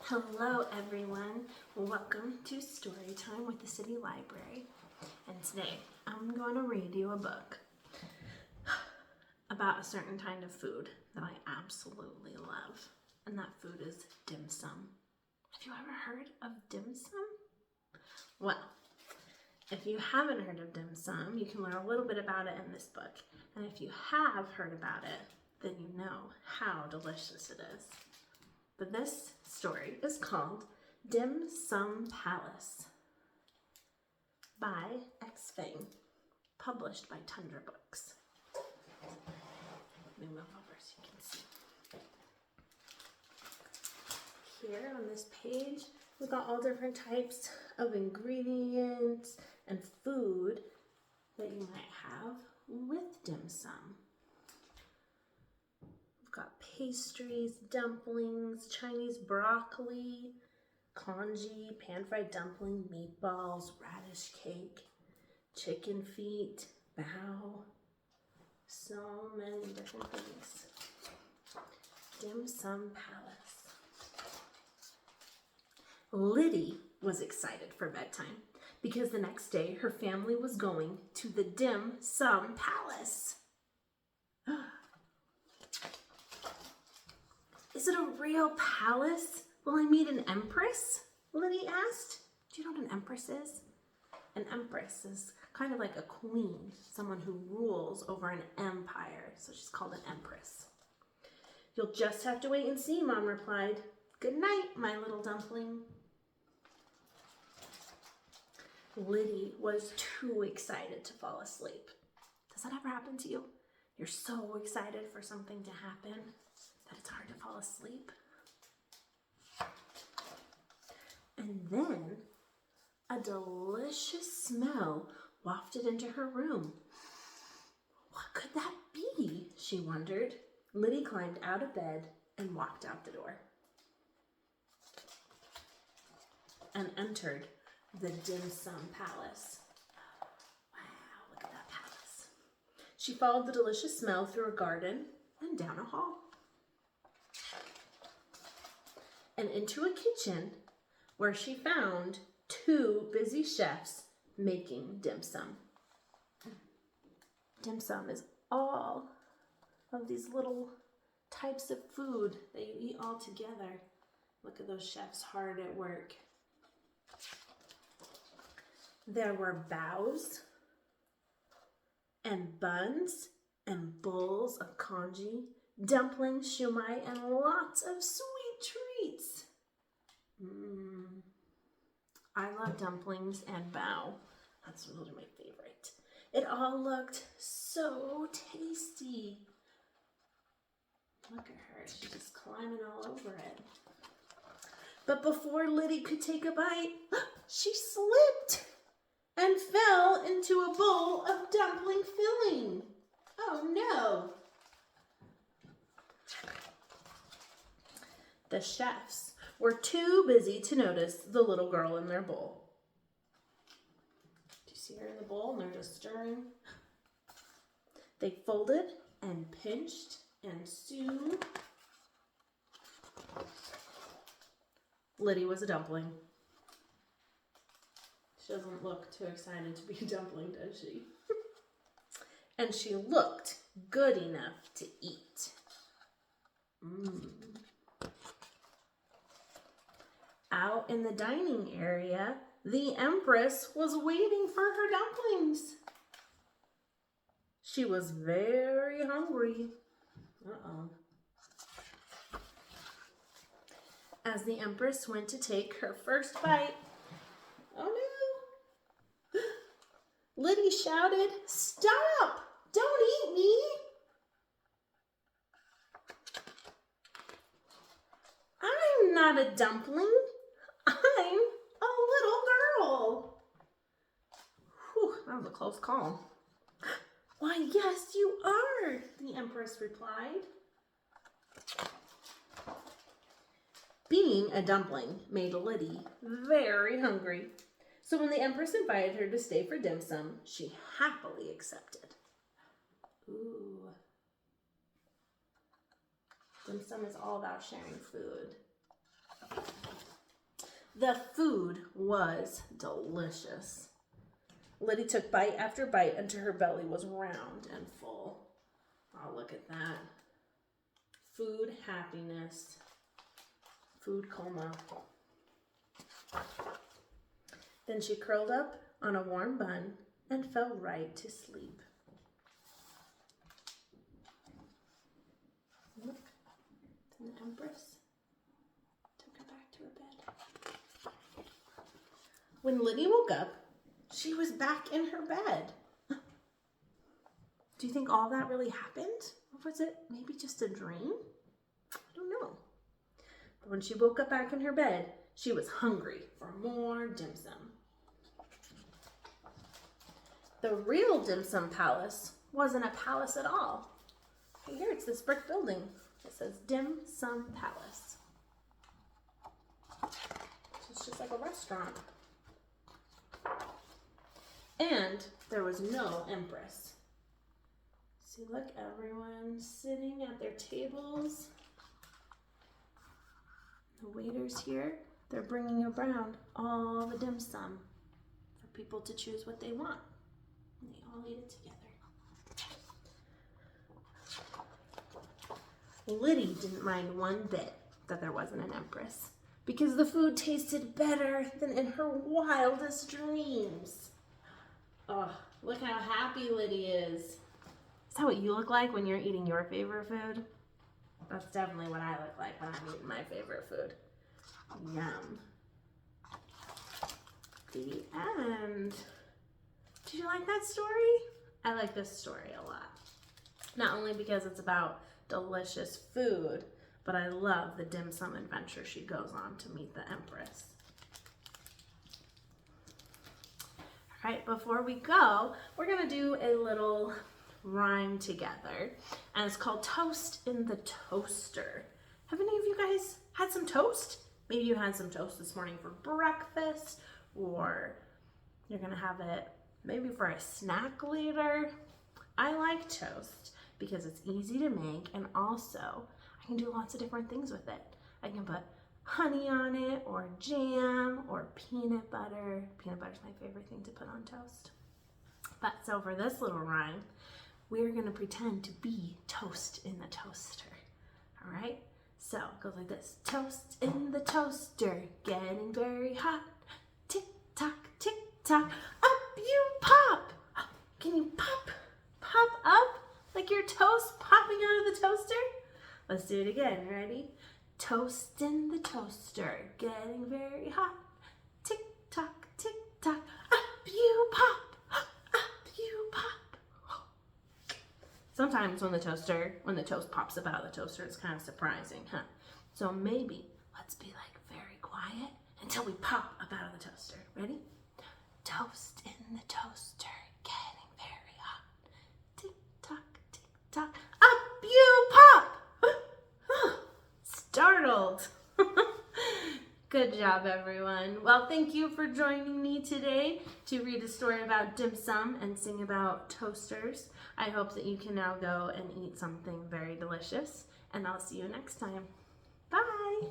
Hello everyone, welcome to Storytime with the City Library, and today I'm going to read you a book about a certain kind of food that I absolutely love, and that food is dim sum. Have you ever heard of dim sum? Well, if you haven't heard of dim sum, you can learn a little bit about it in this book, and if you have heard about it, then you know how delicious it is. But this story is called Dim Sum Palace by X.Fang, published by Tundra books. Let me move over so you can see. Here on this page, we've got all different types of ingredients and food that you might have with dim sum. Got pastries, dumplings, Chinese broccoli, congee, pan-fried dumpling, meatballs, radish cake, chicken feet, bao, so many different things. Dim Sum Palace. Liddy was excited for bedtime because the next day her family was going to the Dim Sum Palace. Is it a real palace? Will I meet an empress? Liddy asked. Do you know what an empress is? An empress is kind of like a queen, someone who rules over an empire. So she's called an empress. You'll just have to wait and see, Mom replied. Good night, my little dumpling. Liddy was too excited to fall asleep. Does that ever happen to you? You're so excited for something to happen that it's hard to fall asleep. And then a delicious smell wafted into her room. What could that be? She wondered. Liddy climbed out of bed and walked out the door and entered the Dim Sum Palace. Wow, look at that palace. She followed the delicious smell through a garden and down a hall and into a kitchen where she found two busy chefs making dim sum. Dim sum is all of these little types of food that you eat all together. Look at those chefs hard at work. There were baos and buns and bowls of congee, dumplings, shumai, and lots of sweet treats. I love dumplings and bao. Those are my favorite. It all looked so tasty. Look at her, she's just climbing all over it. But before Liddy could take a bite, she slipped and fell into a bowl of dumpling filling. Oh no! The chefs were too busy to notice the little girl in their bowl. Do you see her in the bowl? And they're just stirring. They folded and pinched, and soon Liddy was a dumpling. She doesn't look too excited to be a dumpling, does she? And she looked good enough to eat. Out in the dining area, the Empress was waiting for her dumplings. She was very hungry. As the Empress went to take her first bite, oh no! Liddy shouted, "Stop! Don't eat me!" I'm not a dumpling. I'm a little girl. Whew, that was a close call. Why, yes, you are, the Empress replied. Being a dumpling made Liddy very hungry. So when the Empress invited her to stay for dim sum, she happily accepted. Ooh. Dim sum is all about sharing food. The food was delicious. Liddy took bite after bite until her belly was round and full. Oh, look at that. Food happiness. Food coma. Then she curled up on a warm bun and fell right to sleep. Look, the Empress took her back to her bed. When Liddy woke up, she was back in her bed. Do you think all that really happened? Or was it maybe just a dream? I don't know. But when she woke up back in her bed, she was hungry for more dim sum. The real dim sum palace wasn't a palace at all. Right here, it's this brick building. It says Dim Sum Palace. It's just like a restaurant. And there was no empress. See, look, everyone sitting at their tables. The waiters here, they're bringing around all the dim sum for people to choose what they want. And they all eat it together. Liddy didn't mind one bit that there wasn't an empress because the food tasted better than in her wildest dreams. Oh, look how happy Liddy is. Is that what you look like when you're eating your favorite food? That's definitely what I look like when I'm eating my favorite food. Yum. The end. Did you like that story? I like this story a lot. Not only because it's about delicious food, but I love the dim sum adventure she goes on to meet the Empress. All right, before we go, we're gonna do a little rhyme together, and it's called Toast in the Toaster. Have any of you guys had some toast? Maybe you had some toast this morning for breakfast, or you're gonna have it maybe for a snack later. I like toast because it's easy to make, and also I can do lots of different things with it. I can put honey on it, or jam, or peanut butter. Peanut butter's my favorite thing to put on toast. But so for this little rhyme, we're gonna pretend to be toast in the toaster. All right? So it goes like this. Toast in the toaster, getting very hot. Tick tock, up you pop. Can you pop up like your toast popping out of the toaster? Let's do it again. Ready? Toast in the toaster, getting very hot. Tick tock, up you pop, up you pop. Sometimes when the toast pops up out of the toaster, it's kind of surprising, huh? So maybe let's be like very quiet until we pop up out of the toaster. Ready? Toast in the toaster, getting very hot. Tick tock, up you pop. Startled. Good job, everyone. Well, thank you for joining me today to read a story about dim sum and sing about toasters. I hope that you can now go and eat something very delicious, and I'll see you next time. Bye.